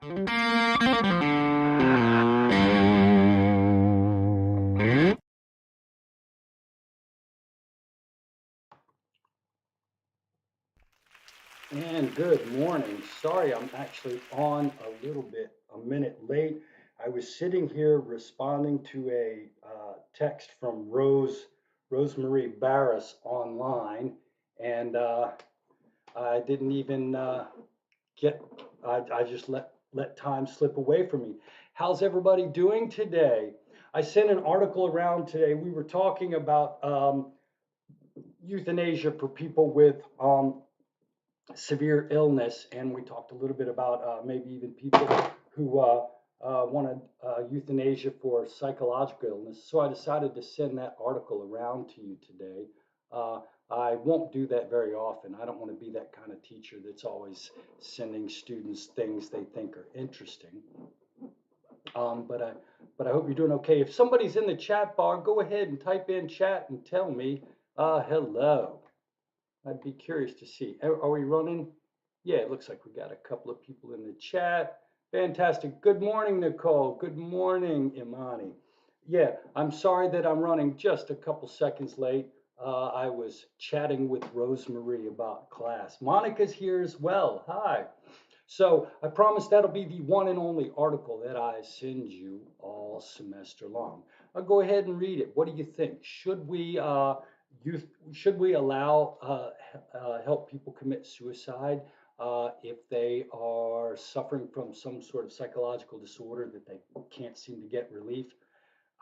And good morning. Sorry, I'm actually on a minute late. I was sitting here responding to a text from Rosemarie Barris online, and I didn't even get. I just let time slip away from me. How's everybody doing today? I sent an article around today. We were talking about euthanasia for people with severe illness, and we talked a little bit about maybe even people who wanted euthanasia for psychological illness. So I decided to send that article around to you today. Uh, I won't do that very often. I don't want to be that kind of teacher that's always sending students things they think are interesting. But I hope you're doing okay. If somebody's in the chat bar, go ahead and type in chat and tell me hello. I'd be curious to see. Are we running? Yeah, it looks like we got a couple of people in the chat. Fantastic. Good morning, Nicole. Good morning, Imani. Yeah, I'm sorry that I'm running just a couple seconds late. I was chatting with Rosemarie about class. Monica's here as well. Hi. So I promise that'll be the one and only article that I send you all semester long. I'll go ahead and read it. What do you think? Youth, should we allow help people commit suicide if they are suffering from some sort of psychological disorder that they can't seem to get relief?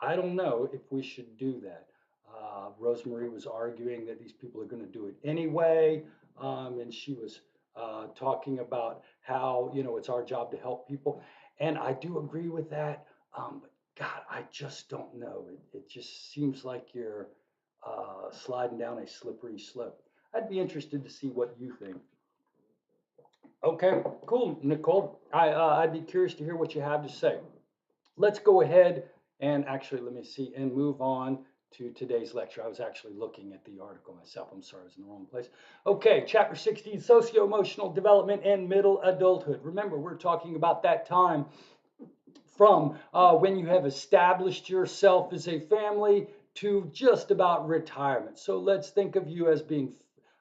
I don't know if we should do that. Rosemarie was arguing that these people are going to do it anyway, and she was talking about how it's our job to help people, and I do agree with that. But God, I just don't know. It just seems like you're sliding down a slippery slope. I'd be interested to see what you think. Okay, cool, Nicole. I'd be curious to hear what you have to say. Let's go ahead and actually, let me see, and move on to today's lecture. I was actually looking at the article myself. I'm sorry, I was in the wrong place. Okay, chapter 16, socio-emotional development and middle adulthood. Remember, we're talking about that time from when you have established yourself as a family to just about retirement. So let's think of you as being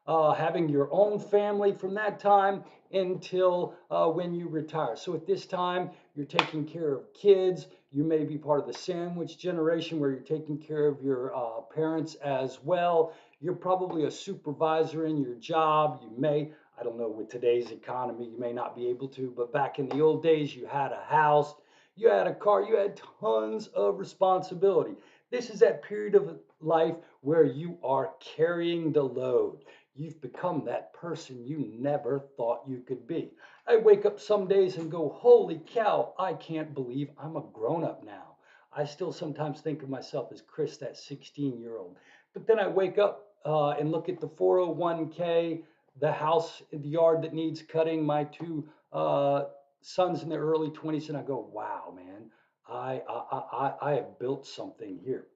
having your own family from that time until when you retire. So at this time, you're taking care of kids. You may be part of the sandwich generation where you're taking care of your parents as well. You're probably a supervisor in your job. You may, I don't know, with today's economy, you may not be able to, but back in the old days, you had a house, you had a car, you had tons of responsibility. This is that period of life where you are carrying the load. You've become that person you never thought you could be. I wake up some days and go, holy cow, I can't believe I'm a grown up now. I still sometimes think of myself as Chris, that 16-year-old. But then I wake up and look at the 401k, the house in the yard that needs cutting, my two sons in their early 20s, and I go, wow, man, I have built something here.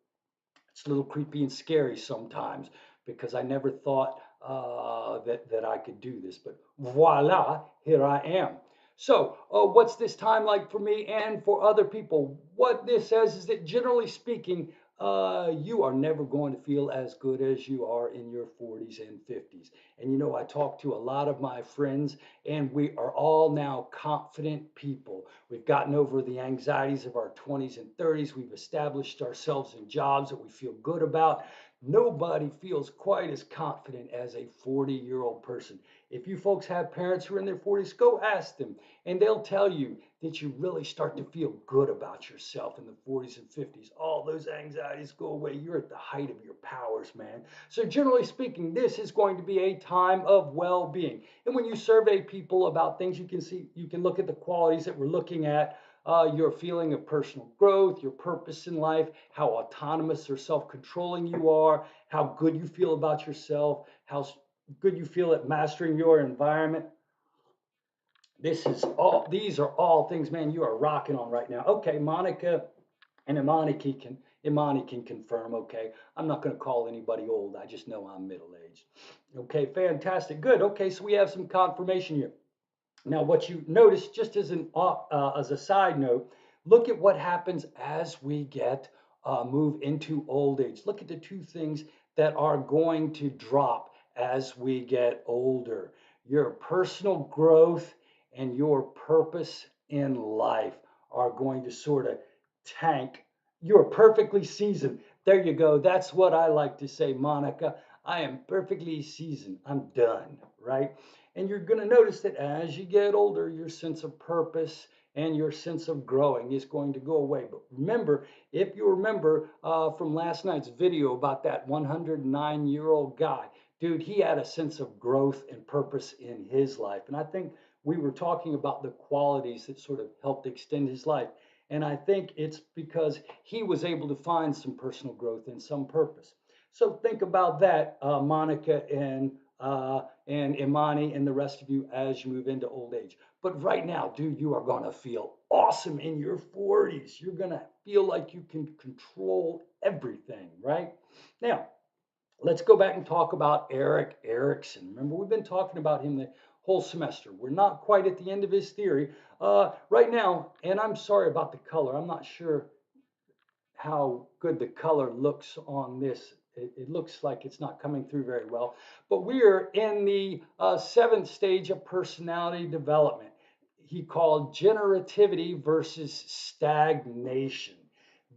It's a little creepy and scary sometimes because I never thought that I could do this, but voila, here I am. So, what's this time like for me and for other people? What this says is that generally speaking, you are never going to feel as good as you are in your 40s and 50s. And I talk to a lot of my friends, and we are all now confident people. We've gotten over the anxieties of our 20s and 30s. We've established ourselves in jobs that we feel good about. Nobody feels quite as confident as a 40-year-old person. If you folks have parents who are in their 40s, go ask them, and they'll tell you that you really start to feel good about yourself in the 40s and 50s. All those anxieties go away. You're at the height of your powers, man. So, generally speaking, this is going to be a time of well being. And when you survey people about things, you can look at the qualities that we're looking at. Your feeling of personal growth, your purpose in life, how autonomous or self controlling you are, how good you feel about yourself, how good you feel at mastering your environment. These are all things, man, you are rocking on right now. Okay, Monica and Imani can confirm. Okay, I'm not going to call anybody old. I just know I'm middle aged. Okay, fantastic. Good. Okay, so we have some confirmation here. Now, what you notice, just as a side note, look at what happens as we get move into old age. Look at the two things that are going to drop as we get older: your personal growth and your purpose in life are going to sort of tank. You're perfectly seasoned. There you go. That's what I like to say, Monica. I am perfectly seasoned. I'm done, right? And you're going to notice that as you get older, your sense of purpose and your sense of growing is going to go away. But remember, if you remember from last night's video about that 109-year-old guy, dude, he had a sense of growth and purpose in his life. And I think we were talking about the qualities that sort of helped extend his life. And I think it's because he was able to find some personal growth and some purpose. So think about that, Monica and Imani and the rest of you as you move into old age. But right now, dude, you are going to feel awesome in your 40s. You're going to feel like you can control everything, right? Now, let's go back and talk about Erik Erikson. Remember, we've been talking about him the whole semester. We're not quite at the end of his theory right now, and I'm sorry about the color. I'm not sure how good the color looks on this. It looks like it's not coming through very well. But we're in the seventh stage of personality development. He called generativity versus stagnation.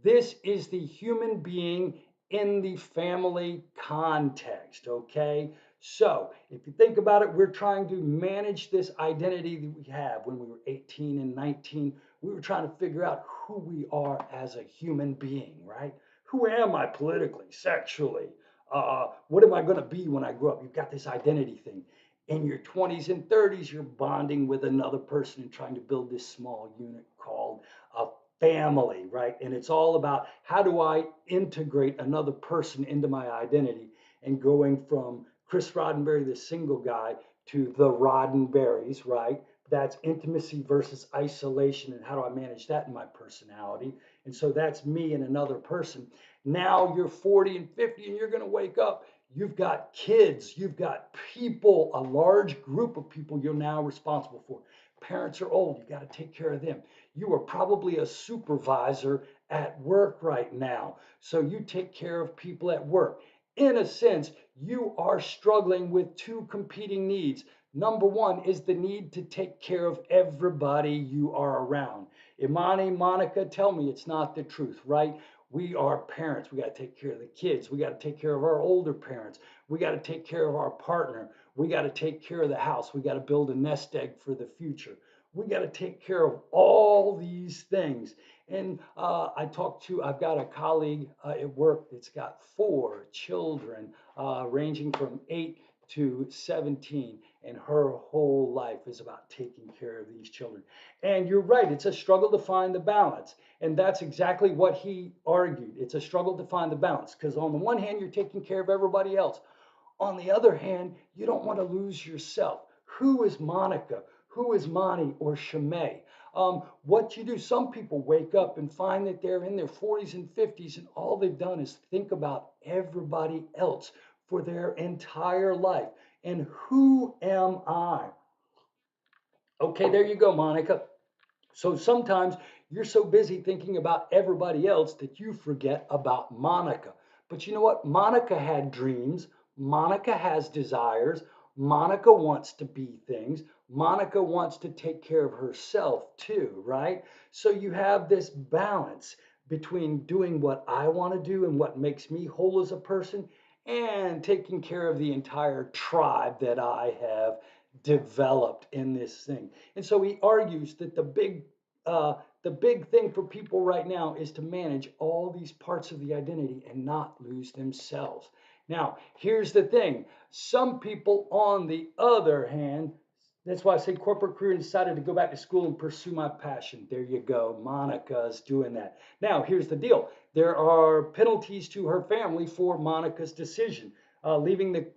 This is the human being in the family context, okay? So if you think about it, we're trying to manage this identity that we have when we were 18 and 19. We were trying to figure out who we are as a human being, right? Who am I politically, sexually? What am I going to be when I grow up? You've got this identity thing. In your 20s and 30s, you're bonding with another person and trying to build this small unit called a family, right? And it's all about how do I integrate another person into my identity and going from Chris Roddenberry, the single guy, to the Roddenberrys, right? That's intimacy versus isolation, and how do I manage that in my personality? And so that's me and another person. Now you're 40 and 50 and you're going to wake up. You've got kids, you've got people, a large group of people you're now responsible for. Parents are old, you got to take care of them. You are probably a supervisor at work right now, so you take care of people at work. In a sense, you are struggling with two competing needs. Number one is the need to take care of everybody you are around. Imani, Monica, tell me it's not the truth, right? We are parents. We got to take care of the kids. We got to take care of our older parents. We got to take care of our partner. We got to take care of the house. We got to build a nest egg for the future. We got to take care of all these things. And I've got a colleague at work that's got 4 children, ranging from 8 to 17, and her whole life is about taking care of these children. And you're right, it's a struggle to find the balance. And that's exactly what he argued. It's a struggle to find the balance because, on the one hand, you're taking care of everybody else. On the other hand, you don't want to lose yourself. Who is Monica? Who is Monty or Shimei? What you do, some people wake up and find that they're in their 40s and 50s, and all they've done is think about everybody else for their entire life. And who am I? Okay, there you go, Monica. So sometimes you're so busy thinking about everybody else that you forget about Monica. But you know what? Monica had dreams. Monica has desires. Monica wants to be things. Monica wants to take care of herself too, right? So you have this balance between doing what I want to do and what makes me whole as a person and taking care of the entire tribe that I have developed in this thing. And so he argues that the big thing for people right now is to manage all these parts of the identity and not lose themselves. Now, here's the thing. Some people, on the other hand, that's why I say corporate career, decided to go back to school and pursue my passion. There you go. Monica's doing that. Now, here's the deal. There are penalties to her family for Monica's decision. Leaving the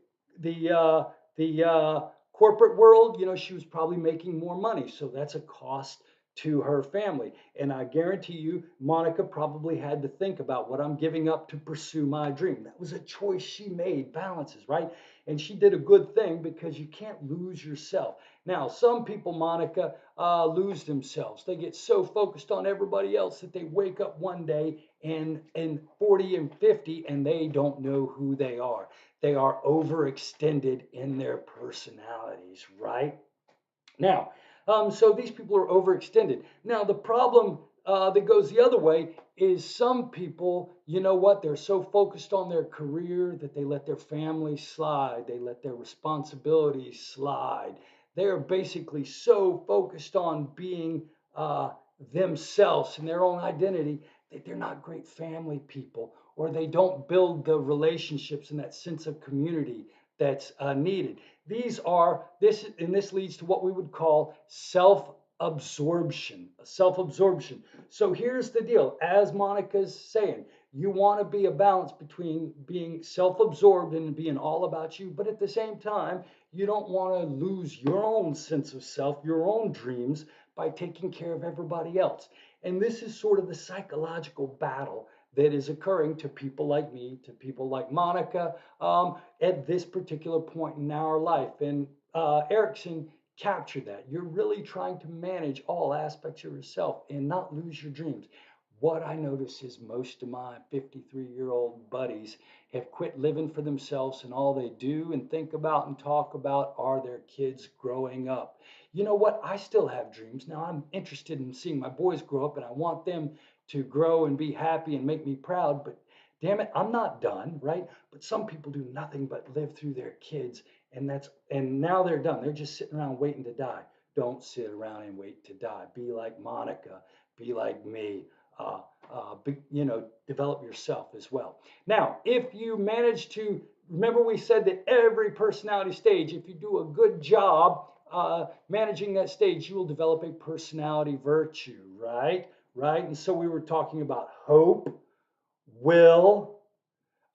corporate world, she was probably making more money. So that's a cost to her family. And I guarantee you, Monica probably had to think about what I'm giving up to pursue my dream. That was a choice she made, balances, right? And she did a good thing because you can't lose yourself. Now, some people, Monica, lose themselves. They get so focused on everybody else that they wake up one day and 40 and 50 and they don't know who they are. They are overextended in their personalities, right? Now, so these people are overextended. Now, the problem that goes the other way is some people, you know what, they're so focused on their career that they let their family slide, they let their responsibilities slide. They're basically so focused on being themselves and their own identity that they're not great family people, or they don't build the relationships and that sense of community that's needed. These are this, and this leads to what we would call self-absorption. Self-absorption. So here's the deal. As Monica's saying, you want to be a balance between being self-absorbed and being all about you, but at the same time, you don't want to lose your own sense of self, your own dreams by taking care of everybody else. And this is sort of the psychological battle that is occurring to people like me, to people like Monica, at this particular point in our life. And Erickson captured that. You're really trying to manage all aspects of yourself and not lose your dreams. What I notice is most of my 53-year-old buddies have quit living for themselves, and all they do and think about and talk about are their kids growing up. You know what? I still have dreams. Now, I'm interested in seeing my boys grow up, and I want them to grow and be happy and make me proud, but damn it, I'm not done, right? But some people do nothing but live through their kids, and now they're done. They're just sitting around waiting to die. Don't sit around and wait to die. Be like Monica. Be like me. Develop yourself as well. Now, if you manage to remember, we said that every personality stage, if you do a good job managing that stage, you will develop a personality virtue, right? Right. And so we were talking about hope, will,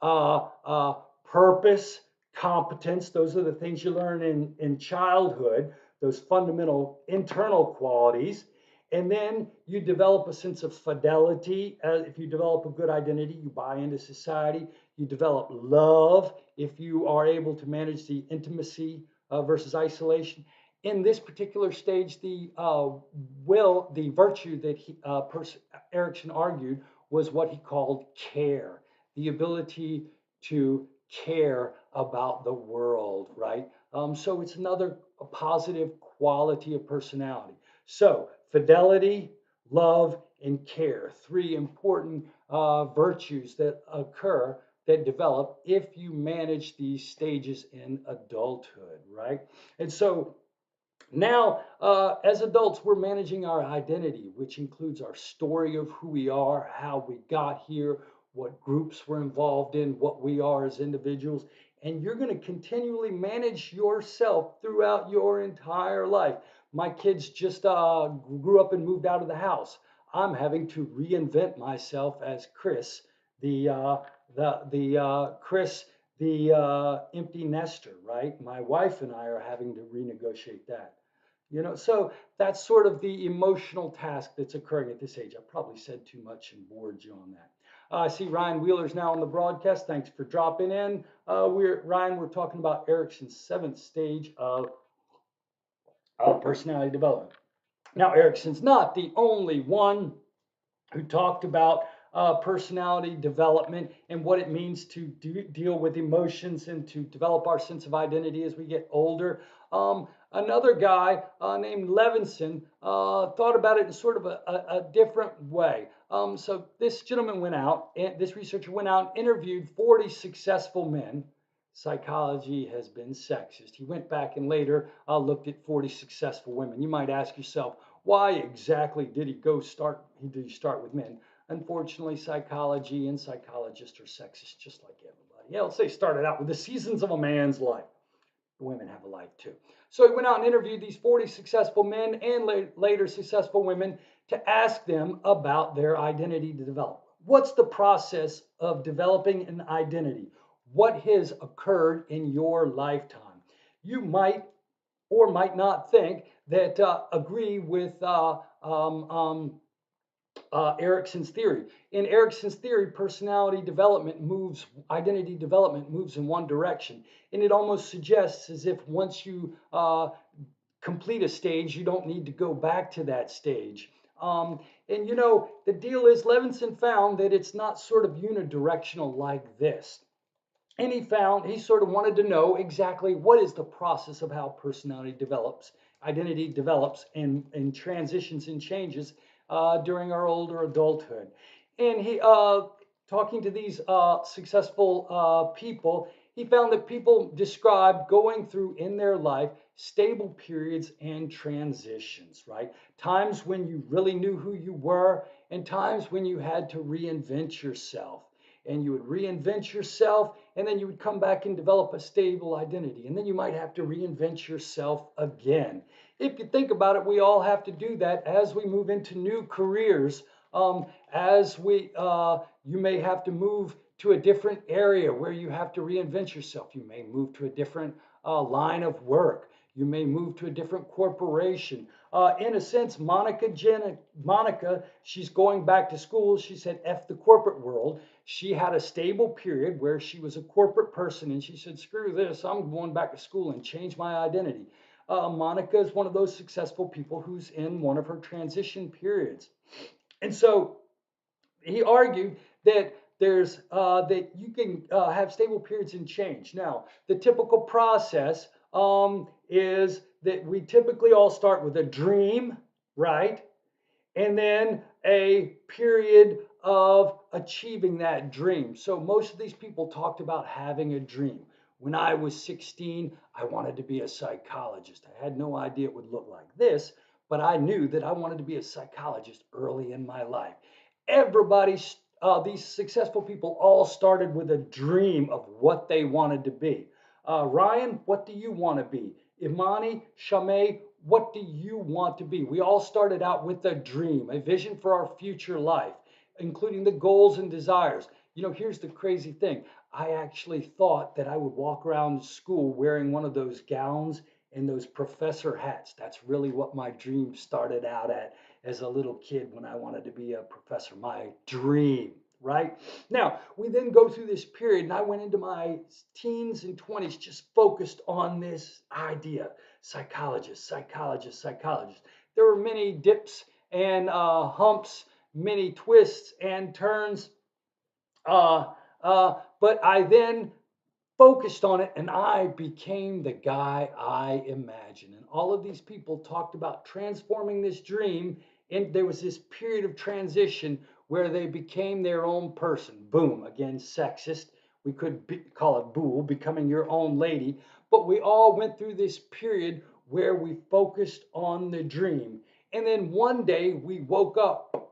uh, uh, purpose, competence. Those are the things you learn in childhood, those fundamental internal qualities. And then you develop a sense of fidelity. If you develop a good identity, you buy into society. You develop love if you are able to manage the intimacy versus isolation. In this particular stage, the the virtue that Erickson argued was what he called care, the ability to care about the world, right? So it's another positive quality of personality. So fidelity, love, and care, three important virtues that occur that develop if you manage these stages in adulthood, right? And so now, as adults, we're managing our identity, which includes our story of who we are, how we got here, what groups we're involved in, what we are as individuals. And you're going to continually manage yourself throughout your entire life. My kids just grew up and moved out of the house. I'm having to reinvent myself as Chris, Chris, the empty nester, right? My wife and I are having to renegotiate that. So that's sort of the emotional task that's occurring at this age. I probably said too much and bored you on that. I see Ryan Wheeler's now on the broadcast. Thanks for dropping in. We're talking about Erickson's seventh stage of personality development. Now, Erickson's not the only one who talked about personality development and what it means to deal with emotions and to develop our sense of identity as we get older. Another guy named Levinson thought about it in sort of a different way. So this gentleman went out, and this researcher went out and interviewed 40 successful men. Psychology has been sexist. He went back and later looked at 40 successful women. You might ask yourself, why exactly did he start with men? Unfortunately, psychology and psychologists are sexist just like everybody else. They started out with the seasons of a man's life. Women have a life too. So he went out and interviewed these 40 successful men and later successful women to ask them about their identity to develop. What's the process of developing an identity? What has occurred in your lifetime? You might or might not think that agree with um, um, Erickson's theory. In Erickson's theory, identity development moves in one direction. And it almost suggests as if once you complete a stage, you don't need to go back to that stage. And you know, the deal is Levinson found that it's not sort of unidirectional like this. And he sort of wanted to know exactly what is the process of how personality develops, identity develops, and transitions and changes during our older adulthood. And talking to these successful people, he found that people describe going through in their life stable periods and transitions, right? Times when you really knew who you were, and times when you had to reinvent yourself. And you would reinvent yourself, and then you would come back and develop a stable identity. And then you might have to reinvent yourself again. If you think about it, we all have to do that as we move into new careers. You may have to move to a different area where you have to reinvent yourself. You may move to a different line of work. You may move to a different corporation. In a sense, Monica, she's going back to school. She said, F the corporate world. She had a stable period where she was a corporate person, and she said, screw this, I'm going back to school and change my identity. Monica is one of those successful people who's in one of her transition periods. And so he argued that that you can have stable periods and change. Now, the typical process is that we typically all start with a dream, right? And then a period of achieving that dream. So most of these people talked about having a dream. When I was 16, I wanted to be a psychologist. I had no idea it would look like this, but I knew that I wanted to be a psychologist early in my life. Everybody, these successful people all started with a dream of what they wanted to be. Ryan, what do you want to be? Imani, Shamay, what do you want to be? We all started out with a dream, a vision for our future life, including the goals and desires. You know, here's the crazy thing. I actually thought that I would walk around school wearing one of those gowns and those professor hats. That's really what my dream started out at as a little kid when I wanted to be a professor. My dream, right? Now, we then go through this period, and I went into my teens and 20s just focused on this idea psychologist, psychologist, psychologist. There were many dips and humps, many twists and turns. But I then focused on it and I became the guy I imagined. And all of these people talked about transforming this dream. And there was this period of transition where they became their own person. Boom, again, sexist. We could call it bull, becoming your own lady. But we all went through this period where we focused on the dream. And then one day we woke up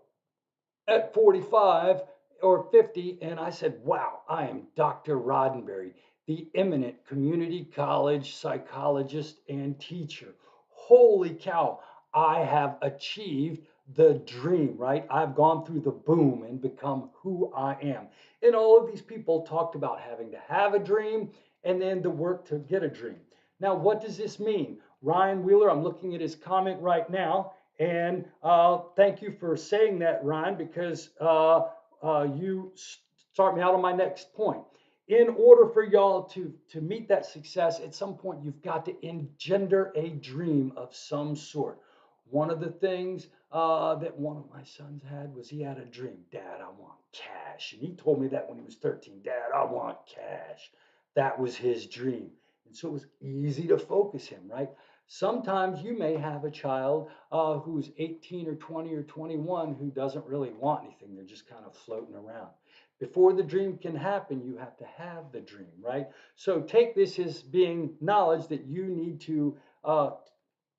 at 45 or 50, and I said, wow, I am Dr. Roddenberry, the eminent community college psychologist and teacher. Holy cow, I have achieved the dream, right? I've gone through the boom and become who I am. And all of these people talked about having to have a dream and then the work to get a dream. Now, what does this mean? Ryan Wheeler, I'm looking at his comment right now. And thank you for saying that, Ryan, because you start me out on my next point. In order for y'all to meet that success, at some point you've got to engender a dream of some sort. One of the things that one of my sons had was he had a dream. Dad, I want cash. And he told me that when he was 13. Dad, I want cash. That was his dream. And so it was easy to focus him, right? Sometimes you may have a child who's 18 or 20 or 21 who doesn't really want anything. They're just kind of floating around. Before the dream can happen, you have to have the dream, right? So take this as being knowledge that you need to,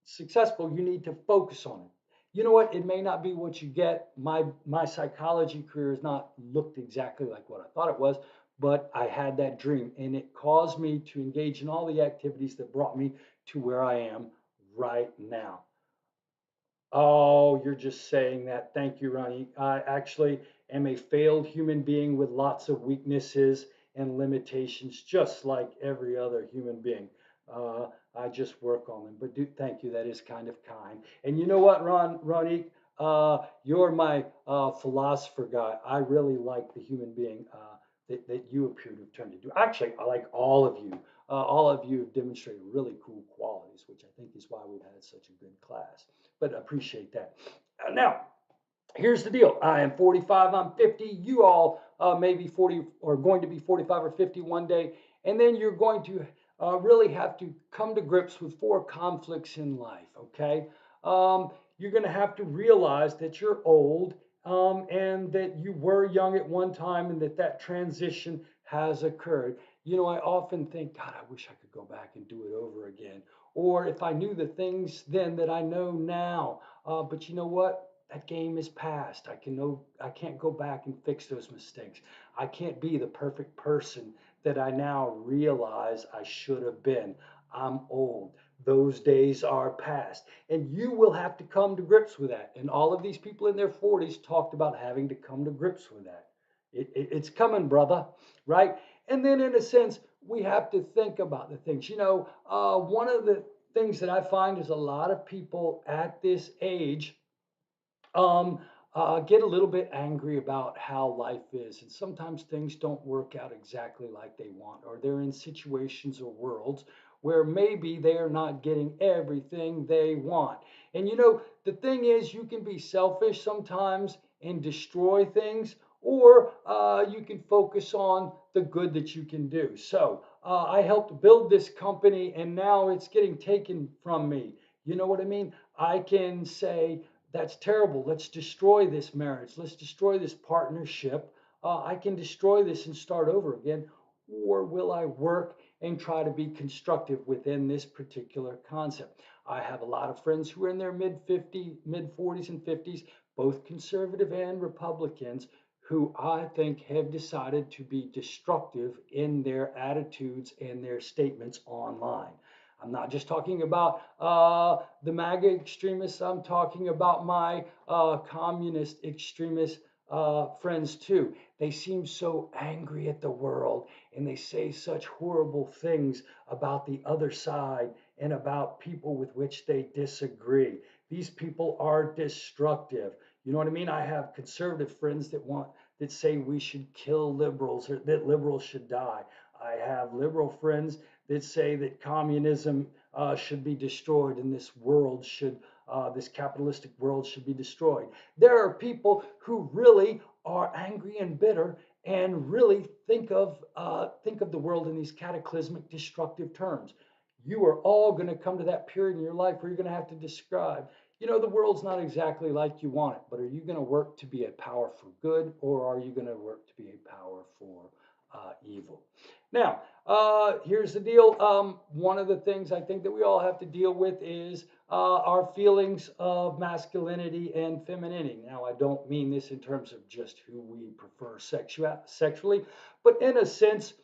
successful, you need to focus on it. You know what? It may not be what you get. My psychology career has not looked exactly like what I thought it was, but I had that dream and it caused me to engage in all the activities that brought me to where I am right now. Oh, you're just saying that. Thank you, Ronnie. I actually am a failed human being with lots of weaknesses and limitations, just like every other human being. I just work on them. But thank you. That is kind of kind. And you know what, Ronnie? You're my philosopher guy. I really like the human being that you appear to have turned into. Actually, I like all of you. All of you have demonstrated really cool qualities, which I think is why we've had such a good class. But appreciate that. Now, here's the deal. I am 45, I'm 50. You all may be 40 or going to be 45 or 50 one day. And then you're going to really have to come to grips with four conflicts in life, okay? You're going to have to realize that you're old and that you were young at one time and that that transition has occurred. You know, I often think, God, I wish I could go back and do it over again. Or if I knew the things then that I know now. But you know what? That game is past. I can't go back and fix those mistakes. I can't be the perfect person that I now realize I should have been. I'm old. Those days are past. And you will have to come to grips with that. And all of these people in their 40s talked about having to come to grips with that. It's coming, brother, right? And then, in a sense, we have to think about the things. You know, one of the things that I find is a lot of people at this age um, get a little bit angry about how life is. And sometimes things don't work out exactly like they want, or they're in situations or worlds where maybe they are not getting everything they want. And you know, the thing is, you can be selfish sometimes and destroy things, or you can focus on the good that you can do. So I helped build this company, and now it's getting taken from me. You know what I mean? I can say, that's terrible. Let's destroy this marriage. Let's destroy this partnership. I can destroy this and start over again. Or will I work and try to be constructive within this particular concept? I have a lot of friends who are in their mid 50s, mid 40s and 50s, both conservative and Republicans, who I think have decided to be destructive in their attitudes and their statements online. I'm not just talking about the MAGA extremists. I'm talking about my communist extremist friends too. They seem so angry at the world and they say such horrible things about the other side and about people with which they disagree. These people are destructive. You know what I mean? I have conservative friends that say we should kill liberals or that liberals should die. I have liberal friends that say that communism should be destroyed and this capitalistic world should be destroyed. There are people who really are angry and bitter and really think of the world in these cataclysmic, destructive terms. You are all going to come to that period in your life where you're going to have to describe, you know, the world's not exactly like you want it, but are you going to work to be a power for good, or are you going to work to be a power for evil? Now, here's the deal. One of the things I think that we all have to deal with is our feelings of masculinity and femininity. Now, I don't mean this in terms of just who we prefer sexually, but in a sense,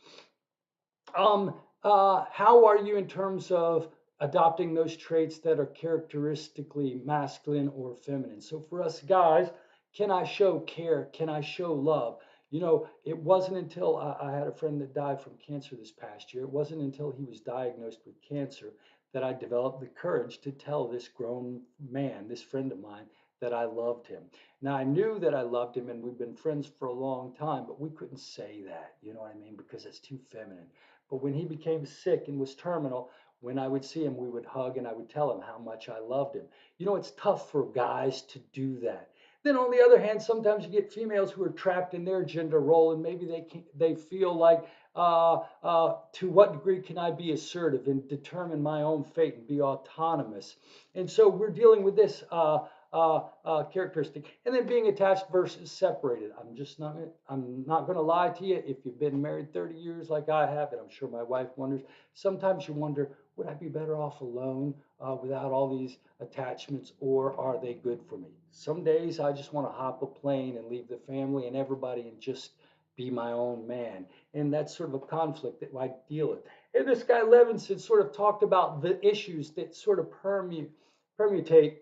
how are you in terms of adopting those traits that are characteristically masculine or feminine? So for us guys, can I show care? Can I show love? You know, it wasn't until I had a friend that died from cancer this past year. It wasn't until he was diagnosed with cancer that I developed the courage to tell this grown man, this friend of mine, that I loved him. Now, I knew that I loved him and we've been friends for a long time, but we couldn't say that, you know what I mean? Because it's too feminine. But when he became sick and was terminal, when I would see him, we would hug and I would tell him how much I loved him. You know, it's tough for guys to do that. Then on the other hand, sometimes you get females who are trapped in their gender role, and maybe they feel like, to what degree can I be assertive and determine my own fate and be autonomous? And so we're dealing with this characteristic, and then being attached versus separated. I'm not going to lie to you. If you've been married 30 years like I have, and I'm sure my wife wonders, sometimes you wonder, would I be better off alone without all these attachments, or are they good for me? Some days I just want to hop a plane and leave the family and everybody and just be my own man. And that's sort of a conflict that I deal with. And this guy Levinson sort of talked about the issues that sort of permutate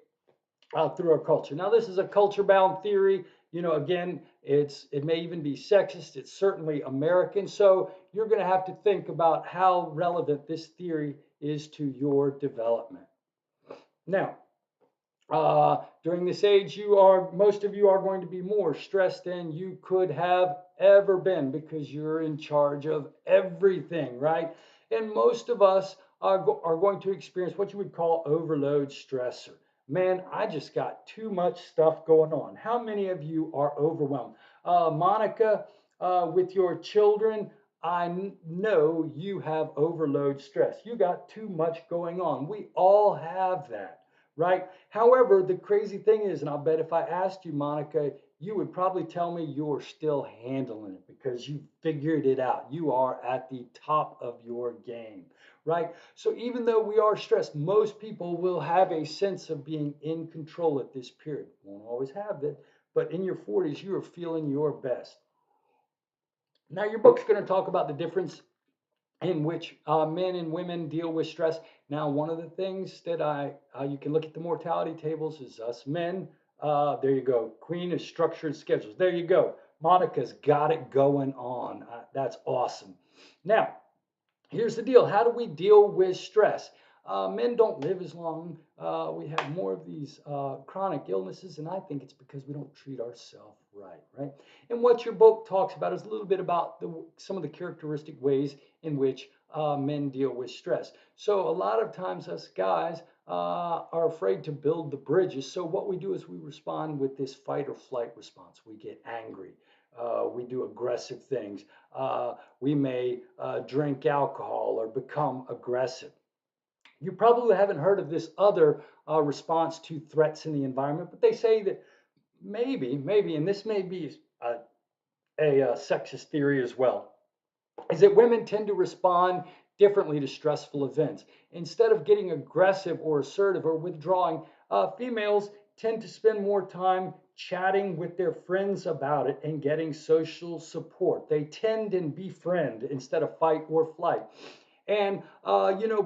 through our culture. Now, this is a culture-bound theory. You know, again, it may even be sexist. It's certainly American. So you're going to have to think about how relevant this theory is to your development. Now, During this age, most of you are going to be more stressed than you could have ever been because you're in charge of everything, right? And most of us are going to experience what you would call overload stressor. Man, I just got too much stuff going on. How many of you are overwhelmed? Monica, with your children, know you have overload stress. You got too much going on. We all have that, right? However, the crazy thing is, and I'll bet if I asked you, Monica, you would probably tell me you're still handling it because you figured it out. You are at the top of your game, right? So even though we are stressed, most people will have a sense of being in control at this period. Won't always have that, but in your 40s, you are feeling your best. Now, your book's going to talk about the difference in which men and women deal with stress. Now, one of the things that you can look at the mortality tables is us men. There you go. Queen is structured schedules. There you go. Monica's got it going on. That's awesome. Now, here's the deal. How do we deal with stress? Men don't live as long. We have more of these chronic illnesses, and I think it's because we don't treat ourselves right, right? And what your book talks about is a little bit about some of the characteristic ways in which men deal with stress. So a lot of times us guys are afraid to build the bridges. So what we do is we respond with this fight or flight response. We get angry. We do aggressive things. We may drink alcohol or become aggressive. You probably haven't heard of this other response to threats in the environment, but they say that maybe, and this may be a sexist theory as well, is that women tend to respond differently to stressful events. Instead of getting aggressive or assertive or withdrawing, females tend to spend more time chatting with their friends about it and getting social support. They tend and befriend instead of fight or flight. And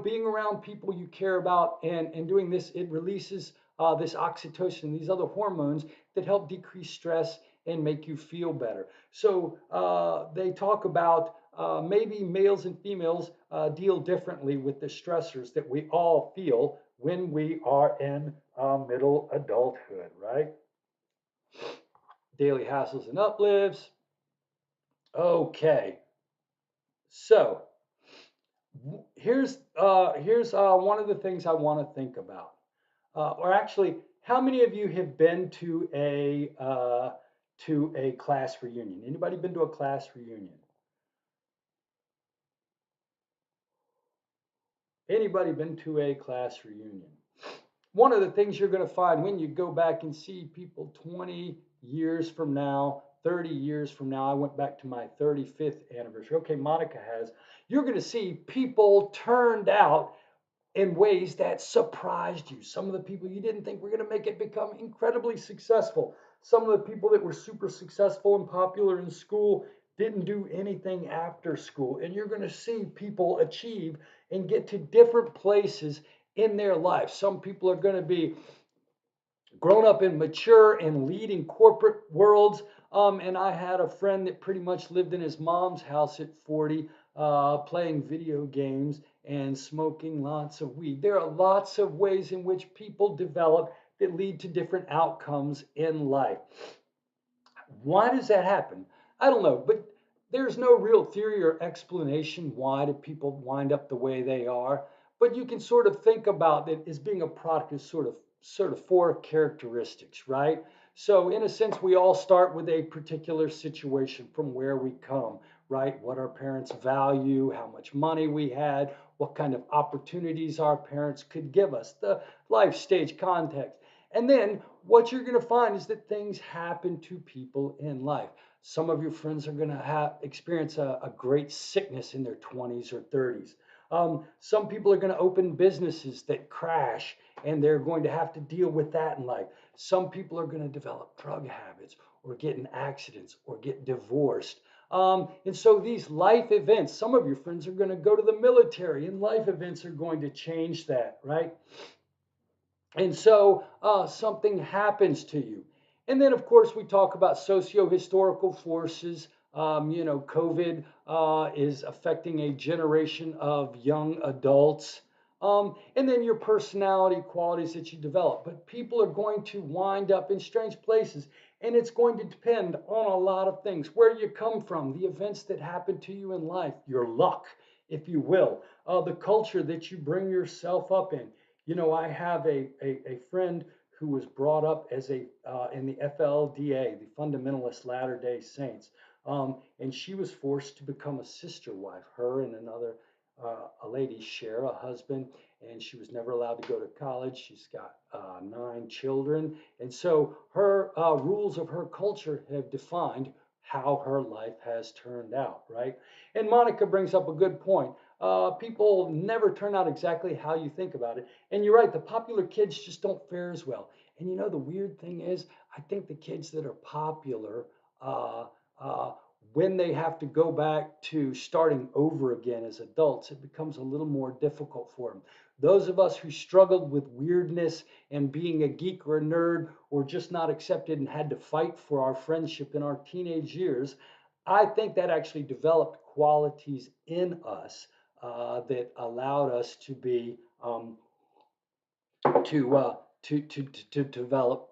being around people you care about and doing this, it releases this oxytocin, these other hormones that help decrease stress and make you feel better. So they talk about maybe males and females deal differently with the stressors that we all feel when we are in middle adulthood, right? Daily hassles and uplifts. Okay, so here's one of the things I want to think about. Or actually, how many of you have been to a class reunion? Anybody been to a class reunion? Anybody been to a class reunion? One of the things you're going to find when you go back and see people 20 years from now, 30 years from now, I went back to my 35th anniversary. Okay, Monica has. You're going to see people turned out in ways that surprised you. Some of the people you didn't think were going to make it become incredibly successful. Some of the people that were super successful and popular in school didn't do anything after school. And you're going to see people achieve and get to different places in their life. Some people are going to be grown up and mature and leading corporate worlds. And I had a friend that pretty much lived in his mom's house at 40, playing video games and smoking lots of weed. There are lots of ways in which people develop that lead to different outcomes in life. Why does that happen? I don't know, but there's no real theory or explanation why do people wind up the way they are. But you can sort of think about it as being a product of sort of four characteristics, right? So in a sense, we all start with a particular situation from where we come, right? What our parents value, how much money we had, what kind of opportunities our parents could give us, the life stage context. And then what you're going to find is that things happen to people in life. Some of your friends are going to experience a great sickness in their 20s or 30s. Some people are going to open businesses that crash and they're going to have to deal with that in life. Some people are going to develop drug habits or get in accidents or get divorced. And so these life events, some of your friends are going to go to the military and life events are going to change that, right? And so something happens to you. And then, of course, we talk about socio-historical forces. COVID is affecting a generation of young adults. And then your personality qualities that you develop. But people are going to wind up in strange places, and it's going to depend on a lot of things: where you come from, the events that happen to you in life, your luck, if you will, the culture that you bring yourself up in. You know, I have a friend who was brought up as in the FLDA, the Fundamentalist Latter Day Saints, and she was forced to become a sister wife. Her and another a lady share a husband, and she was never allowed to go to college. She's got 9 children, and so her rules of her culture have defined how her life has turned out, right? And Monica brings up a good point. People never turn out exactly how you think about it. And you're right, the popular kids just don't fare as well. And you know, the weird thing is, I think the kids that are popular, uh, uh, when they have to go back to starting over again as adults, it becomes a little more difficult for them. Those of us who struggled with weirdness and being a geek or a nerd, or just not accepted and had to fight for our friendship in our teenage years, I think that actually developed qualities in us that allowed us to be to, to develop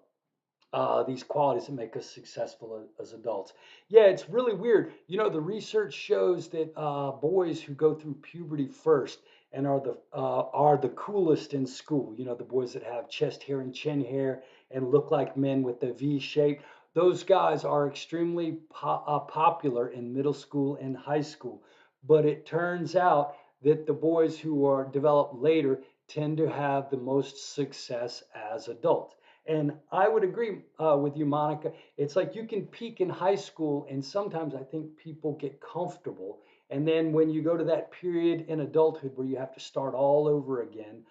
these qualities that make us successful as adults. Yeah, it's really weird. You know, the research shows that boys who go through puberty first and are the coolest in school. You know, the boys that have chest hair and chin hair and look like men with the V shape. Those guys are extremely popular in middle school and high school. But it turns out that the boys who are developed later tend to have the most success as adults. And I would agree with you, Monica. It's like you can peak in high school, and sometimes I think people get comfortable. And then when you go to that period in adulthood where you have to start all over again,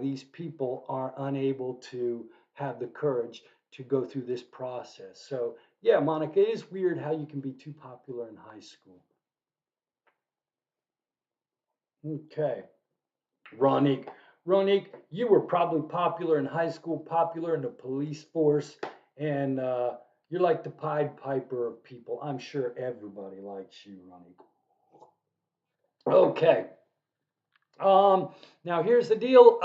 these people are unable to have the courage to go through this process. So, yeah, Monica, it is weird how you can be too popular in high school. Okay. Ronique. Ronique, you were probably popular in high school, popular in the police force, and you're like the Pied Piper of people. I'm sure everybody likes you, Ronique. Okay. Um, Now here's the deal.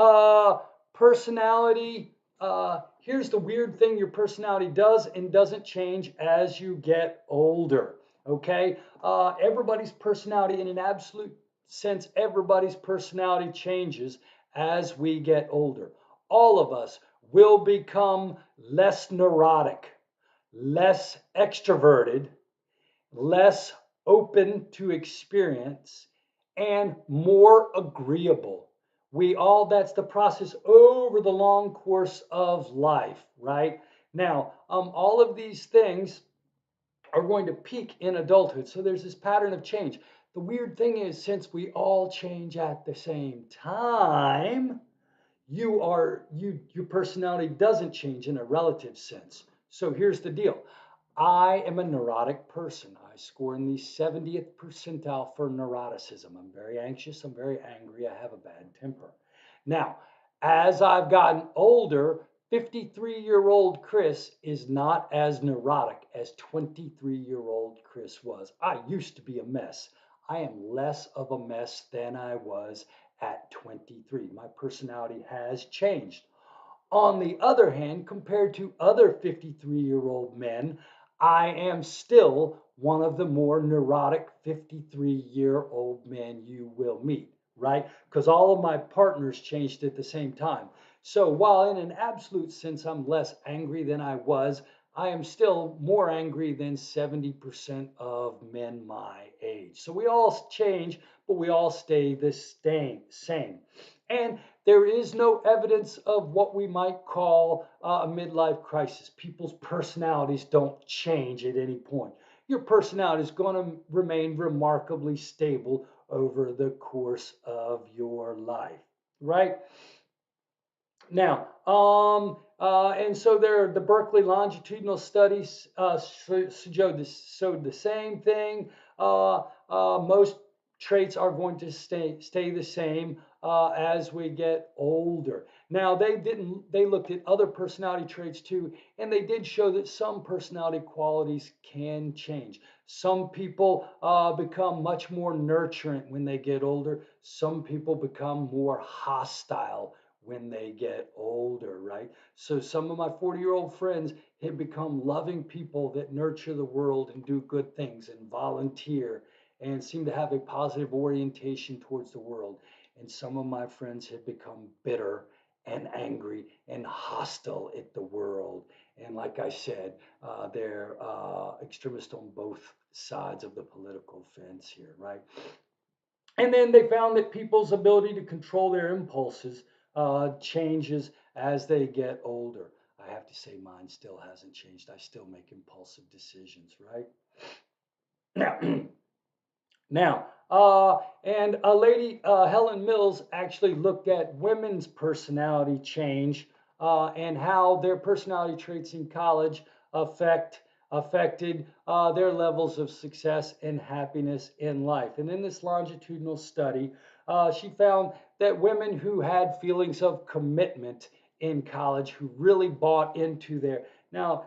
Personality. Here's the weird thing: your personality does and doesn't change as you get older. Okay. Everybody's personality, in an absolute sense, everybody's personality changes as we get older. All of us will become less neurotic, less extroverted, less open to experience, and more agreeable. That's the process over the long course of life, right? Now, all of these things are going to peak in adulthood. So there's this pattern of change. The weird thing is, since we all change at the same time, your personality doesn't change in a relative sense. So here's the deal. I am a neurotic person. I score in the 70th percentile for neuroticism. I'm very anxious. I'm very angry. I have a bad temper. Now, as I've gotten older, 53-year-old Chris is not as neurotic as 23-year-old Chris was. I used to be a mess. I am less of a mess than I was at 23. My personality has changed. On the other hand, compared to other 53-year-old men, I am still one of the more neurotic 53-year-old men you will meet, right? Because all of my partners changed at the same time. So while in an absolute sense I'm less angry than I was, I am still more angry than 70% of men my age. So we all change, but we all stay the same. And there is no evidence of what we might call a midlife crisis. People's personalities don't change at any point. Your personality is going to remain remarkably stable over the course of your life, right? Now, and so there, the Berkeley longitudinal studies showed the same thing. Most traits are going to stay the same as we get older. Now they looked at other personality traits too, and they did show that some personality qualities can change. Some people become much more nurturant when they get older. Some people become more hostile when they get older, right? So some of my 40-year-old friends have become loving people that nurture the world and do good things and volunteer and seem to have a positive orientation towards the world. And some of my friends have become bitter and angry and hostile at the world. And like I said, they're extremists on both sides of the political fence here, right? And then they found that people's ability to control their impulses changes as they get older. I have to say, mine still hasn't changed. I still make impulsive decisions, right? Now, and a lady, Helen Mills, actually looked at women's personality change and how their personality traits in college affected their levels of success and happiness in life. And in this longitudinal study, she found that women who had feelings of commitment in college, who really bought into their now,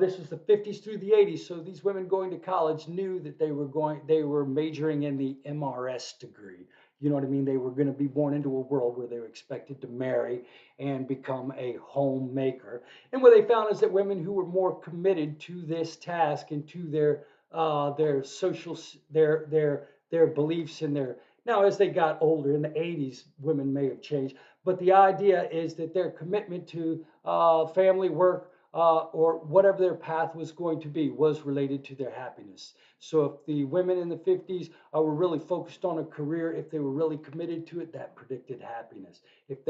this was the 50s through the 80s, so these women going to college knew that they were majoring in the MRS degree. You know what I mean? They were going to be born into a world where they were expected to marry and become a homemaker. And what they found is that women who were more committed to this task and to their social their beliefs and their now as they got older in the 80s, women may have changed, but the idea is that their commitment to family work or whatever their path was going to be was related to their happiness. So if the women in the 50s were really focused on a career, if they were really committed to it, that predicted happiness. If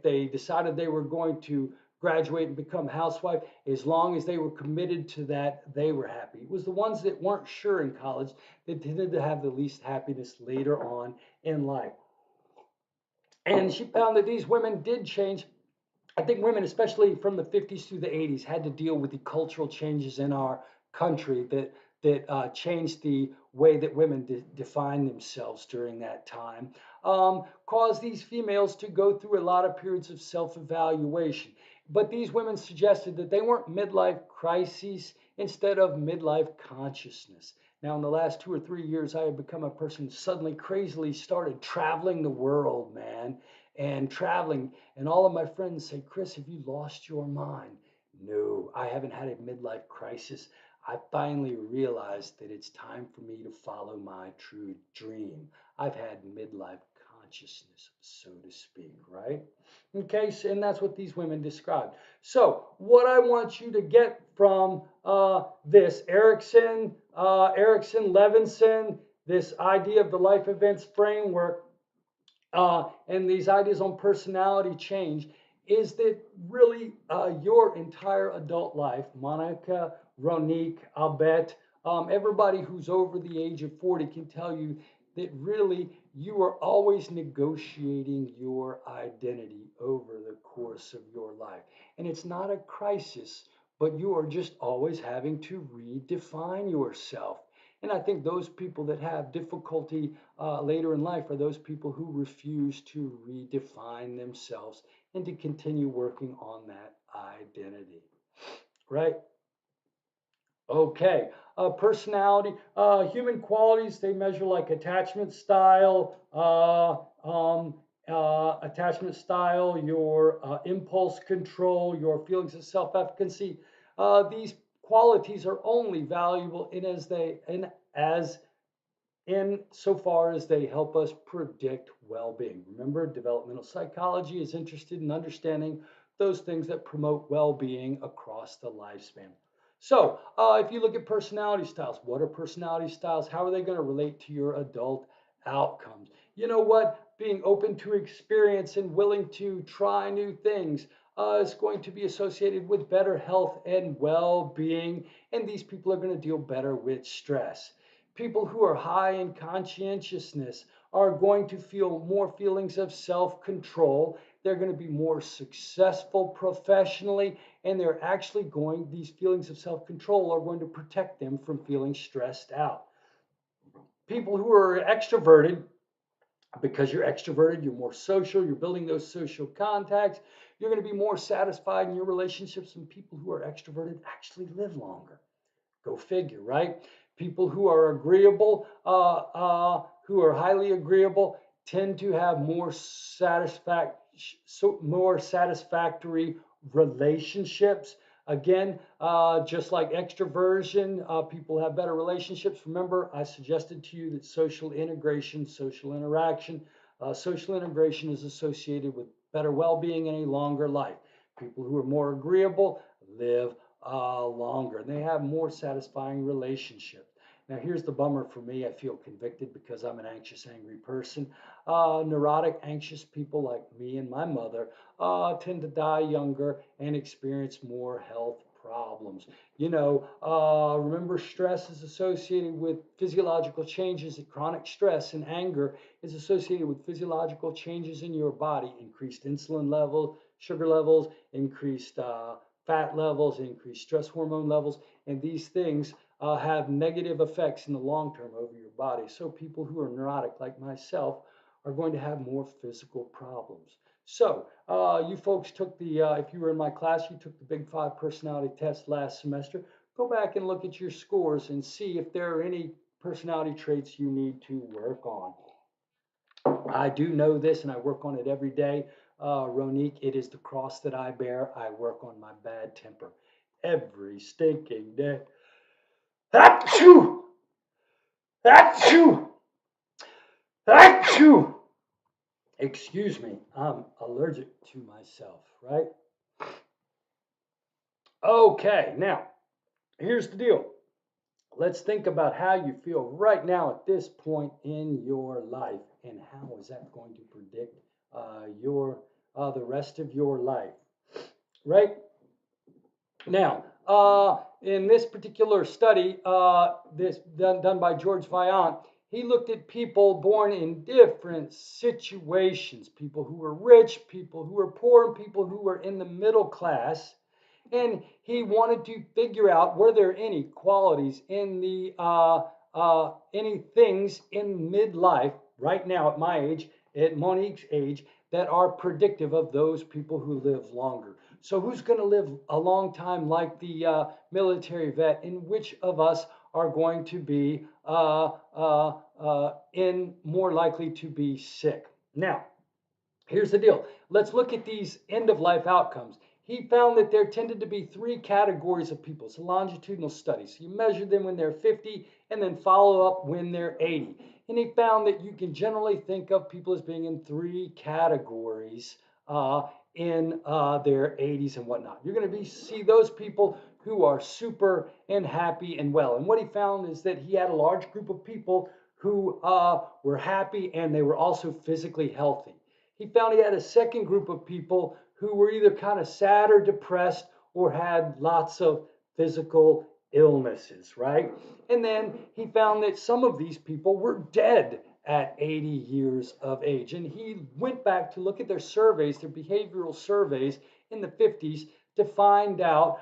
they decided they were going to graduate and become housewife, as long as they were committed to that, they were happy. It was the ones that weren't sure in college that tended to have the least happiness later on in life. And she found that these women did change. I think women, especially from the 50s through the 80s, had to deal with the cultural changes in our country that changed the way that women define themselves during that time, caused these females to go through a lot of periods of self-evaluation. But these women suggested that they weren't midlife crises, instead of midlife consciousness. Now, in the last 2 or 3 years, I have become a person suddenly crazily started traveling the world, man, and traveling. And all of my friends say, Chris, have you lost your mind? No, I haven't had a midlife crisis. I finally realized that it's time for me to follow my true dream. I've had midlife consciousness, so to speak, right? Okay, so, and that's what these women described. So, what I want you to get from this Erickson Levinson, this idea of the life events framework, and these ideas on personality change is that really your entire adult life, Monica, Ronique, Albert, everybody who's over the age of 40 can tell you that really you are always negotiating your identity over the course of your life. And it's not a crisis, but you are just always having to redefine yourself. And I think those people that have difficulty later in life are those people who refuse to redefine themselves and to continue working on that identity, right? Okay, personality, human qualities, they measure like attachment style, your impulse control, your feelings of self-efficacy. These qualities are only valuable in so far as they help us predict well-being. Remember, developmental psychology is interested in understanding those things that promote well-being across the lifespan. So, if you look at personality styles, what are personality styles? How are they going to relate to your adult outcomes? You know what? Being open to experience and willing to try new things is going to be associated with better health and well-being, and these people are going to deal better with stress. People who are high in conscientiousness are going to feel more feelings of self-control. They're going to be more successful professionally, and these feelings of self-control are going to protect them from feeling stressed out. People who are extroverted, because you're extroverted, you're more social, you're building those social contacts, you're going to be more satisfied in your relationships, and people who are extroverted actually live longer. Go figure, right? People who are agreeable, who are highly agreeable, tend to have more satisfactory relationships. Again, just like extroversion, people have better relationships. Remember, I suggested to you that social integration, social integration is associated with better well-being and a longer life. People who are more agreeable live longer. They have more satisfying relationships. Now, here's the bummer for me. I feel convicted because I'm an anxious, angry person. Neurotic, anxious people like me and my mother tend to die younger and experience more health problems. Remember, stress is associated with physiological changes. Chronic stress and anger is associated with physiological changes in your body, increased insulin level, sugar levels, increased fat levels, increased stress hormone levels, and these things have negative effects in the long term over your body. So people who are neurotic like myself are going to have more physical problems. So you folks took if you were in my class, you took the Big Five personality test last semester. Go back and look at your scores and see if there are any personality traits you need to work on. I do know this and I work on it every day. Ronique, it is the cross that I bear. I work on my bad temper every stinking day. Achoo! Achoo! Achoo! Excuse me, I'm allergic to myself, right? Okay, now, here's the deal. Let's think about how you feel right now at this point in your life and how is that going to predict your the rest of your life, right? Now, in this particular study, this done by George Vaillant, he looked at people born in different situations, people who were rich, people who were poor, and people who were in the middle class. And he wanted to figure out were there any qualities in any things in midlife right now at my age, at Monique's age, that are predictive of those people who live longer. So who's going to live a long time like the military vet, and which of us are going to be more likely to be sick? Now, here's the deal. Let's look at these end of life outcomes. He found that there tended to be three categories of people. It's a longitudinal study. So you measure them when they're 50 and then follow up when they're 80. And he found that you can generally think of people as being in three categories in their 80s and whatnot. You're going to see those people who are super and happy and well. And what he found is that he had a large group of people who were happy and they were also physically healthy. He found he had a second group of people who were either kind of sad or depressed or had lots of physical illnesses, right? And then he found that some of these people were dead at 80 years of age. And he went back to look at their surveys, their behavioral surveys in the 50s to find out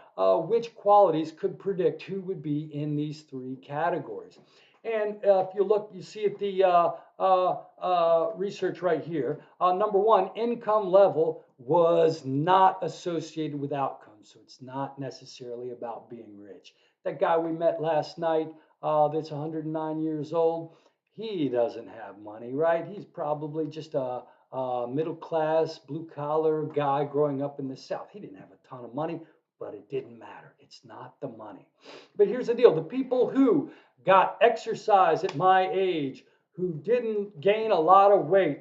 which qualities could predict who would be in these three categories. And if you look, you see at the research right here. Number one, income level was not associated with outcomes. So it's not necessarily about being rich. That guy we met last night that's 109 years old, he doesn't have money, right? He's probably just a middle class, blue collar guy growing up in the South. He didn't have a ton of money, but it didn't matter. It's not the money. But here's the deal. The people who got exercise at my age, who didn't gain a lot of weight,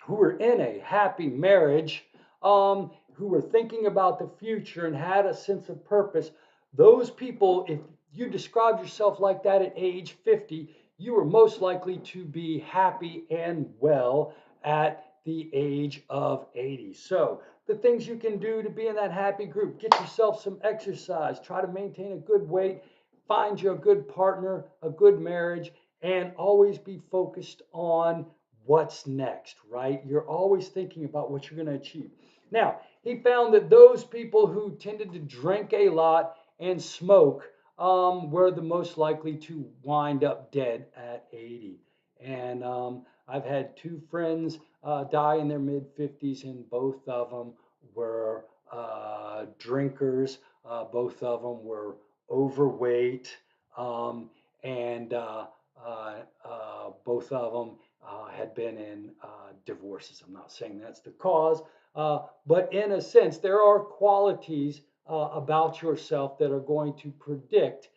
who were in a happy marriage, who were thinking about the future and had a sense of purpose, those people, if you described yourself like that at age 50, you were most likely to be happy and well at the age of 80. So the things you can do to be in that happy group: get yourself some exercise, try to maintain a good weight, find you a good partner, a good marriage, and always be focused on what's next, right? You're always thinking about what you're going to achieve. Now, he found that those people who tended to drink a lot and smoke we're the most likely to wind up dead at 80. And I've had two friends die in their mid 50s, and both of them were drinkers. Both of them were overweight, um, and both of them had been in divorces. I'm not saying that's the cause, but in a sense, there are qualities about yourself that are going to predict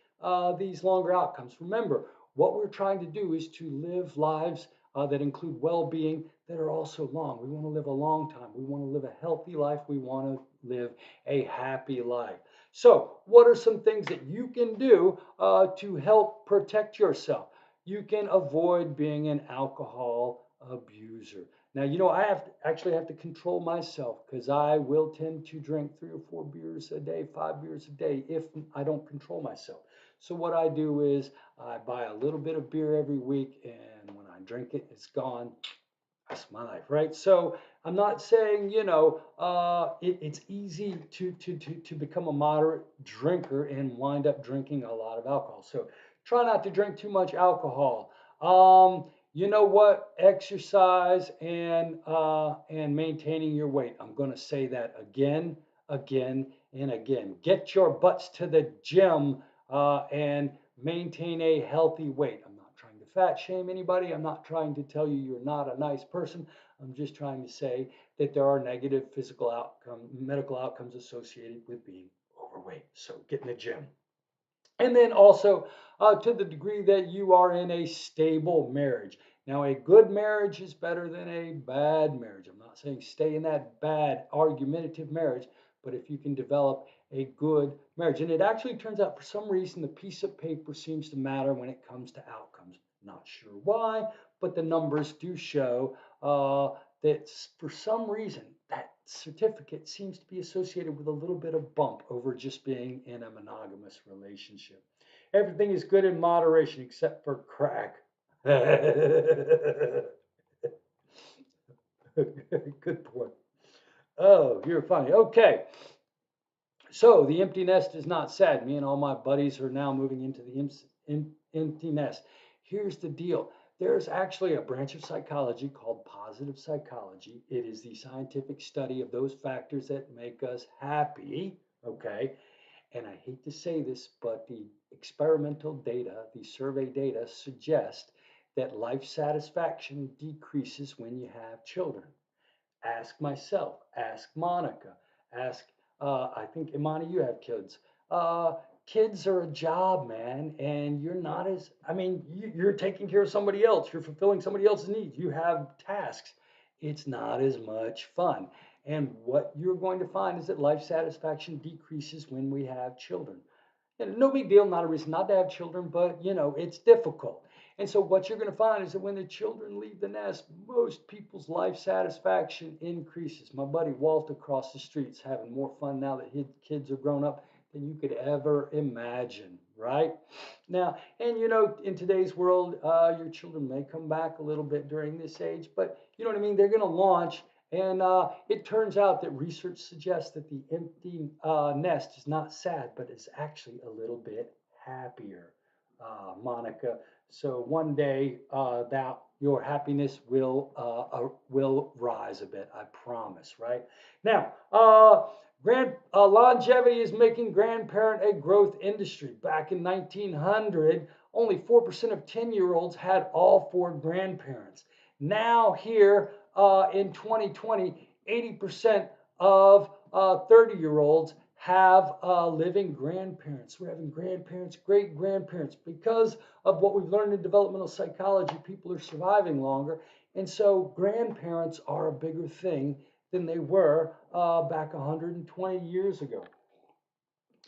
these longer outcomes. Remember, what we're trying to do is to live lives that include well being that are also long. We want to live a long time. We want to live a healthy life. We want to live a happy life. So, what are some things that you can do to help protect yourself? You can avoid being an alcohol abuser. Now, actually have to control myself because I will tend to drink 3 or 4 beers a day, 5 beers a day if I don't control myself. So what I do is I buy a little bit of beer every week, and when I drink it, it's gone. That's my life, right? So I'm not saying, it's easy to become a moderate drinker and wind up drinking a lot of alcohol. So try not to drink too much alcohol. You know what? Exercise and maintaining your weight. I'm going to say that again, again, and again. Get your butts to the gym and maintain a healthy weight. I'm not trying to fat shame anybody. I'm not trying to tell you you're not a nice person. I'm just trying to say that there are negative medical outcomes associated with being overweight. So get in the gym. And then also to the degree that you are in a stable marriage. Now, a good marriage is better than a bad marriage. I'm not saying stay in that bad argumentative marriage, but if you can develop a good marriage. And it actually turns out for some reason the piece of paper seems to matter when it comes to outcomes. Not sure why, but the numbers do show that for some reason that certificate seems to be associated with a little bit of bump over just being in a monogamous relationship. Everything is good in moderation except for crack. Good point. Oh, you're funny. Okay. So the empty nest is not sad. Me and all my buddies are now moving into the empty nest. Here's the deal. There's actually a branch of psychology called positive psychology. It is the scientific study of those factors that make us happy. Okay. And I hate to say this, but the experimental data, the survey data suggest that life satisfaction decreases when you have children. Ask myself, ask Monica, ask, I think, Imani, you have kids. Uh, Kids are a job, man, and you're not as, I mean, you're taking care of somebody else, you're fulfilling somebody else's needs, you have tasks. It's not as much fun. And what you're going to find is that life satisfaction decreases when we have children. And no big deal, not a reason not to have children, but it's difficult. And so what you're going to find is that when the children leave the nest, most people's life satisfaction increases. My buddy Walt across the street's having more fun now that his kids are grown up than you could ever imagine, right? Now, and in today's world, your children may come back a little bit during this age, but you know what I mean? They're going to launch, and it turns out that research suggests that the empty nest is not sad, but it's actually a little bit happier, Monica. So one day that your happiness will rise a bit. I promise. Right now, longevity is making grandparent a growth industry. Back in 1900, only 4% of 10-year-olds had all four grandparents. Now here in 2020, 80% of 30-year-olds have living grandparents. We're having grandparents, great grandparents. Because of what we've learned in developmental psychology, people are surviving longer. And so grandparents are a bigger thing than they were back 120 years ago.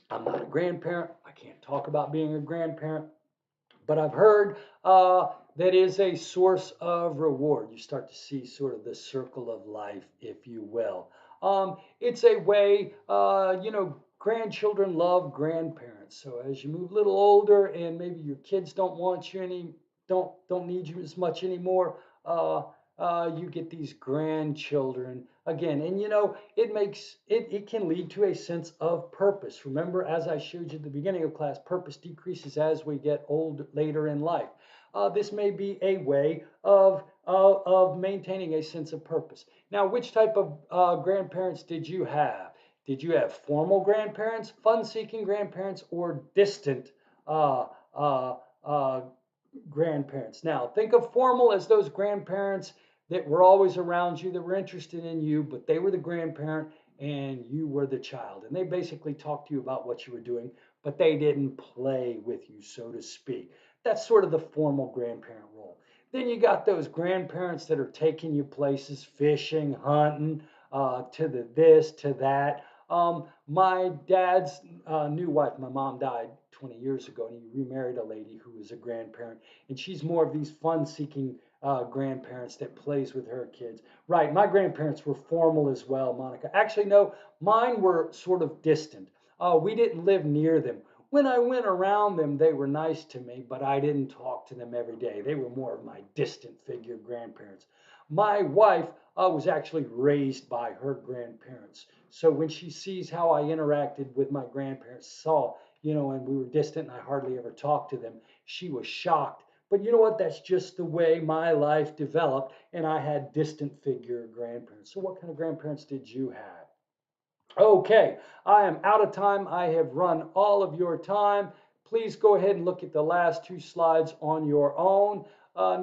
I'm not a grandparent. I can't talk about being a grandparent, but I've heard that is a source of reward. You start to see sort of the circle of life, if you will. It's a way, grandchildren love grandparents. So as you move a little older and maybe your kids don't want you don't need you as much anymore, you get these grandchildren again, and it can lead to a sense of purpose. Remember, as I showed you at the beginning of class, purpose decreases as we get old later in life. This may be a way of maintaining a sense of purpose. Now, which type of grandparents did you have? Did you have formal grandparents, fun-seeking grandparents, or distant uh, uh, uh, grandparents? Now, think of formal as those grandparents that were always around you, that were interested in you, but they were the grandparent and you were the child. And they basically talked to you about what you were doing, but they didn't play with you, so to speak. That's sort of the formal grandparent role. Then you got those grandparents that are taking you places, fishing, hunting, to the this, to that. My dad's new wife, my mom died 20 years ago, and he remarried a lady who was a grandparent, and she's more of these fun-seeking grandparents that plays with her kids. Right, my grandparents were formal as well, Monica. Actually, no, mine were sort of distant. We didn't live near them. When I went around them, they were nice to me, but I didn't talk to them every day. They were more of my distant figure grandparents. My wife was actually raised by her grandparents. So when she sees how I interacted with my grandparents, and we were distant and I hardly ever talked to them, she was shocked. But you know what? That's just the way my life developed, and I had distant figure grandparents. So, what kind of grandparents did you have? Okay, I am out of time. I have run all of your time. Please go ahead and look at the last two slides on your own.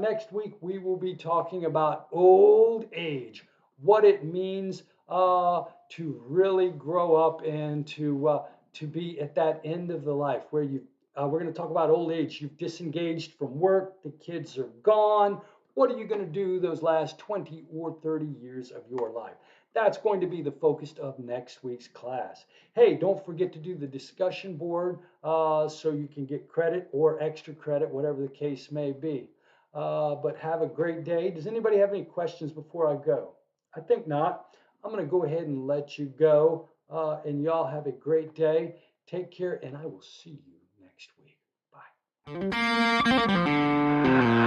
Next week, we will be talking about old age, what it means to really grow up and to be at that end of the life where we're going to talk about old age. You've disengaged from work, the kids are gone. What are you going to do those last 20 or 30 years of your life? That's going to be the focus of next week's class. Hey, don't forget to do the discussion board so you can get credit or extra credit, whatever the case may be. But have a great day. Does anybody have any questions before I go? I think not. I'm going to go ahead and let you go. And y'all have a great day. Take care, and I will see you next week.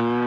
Bye.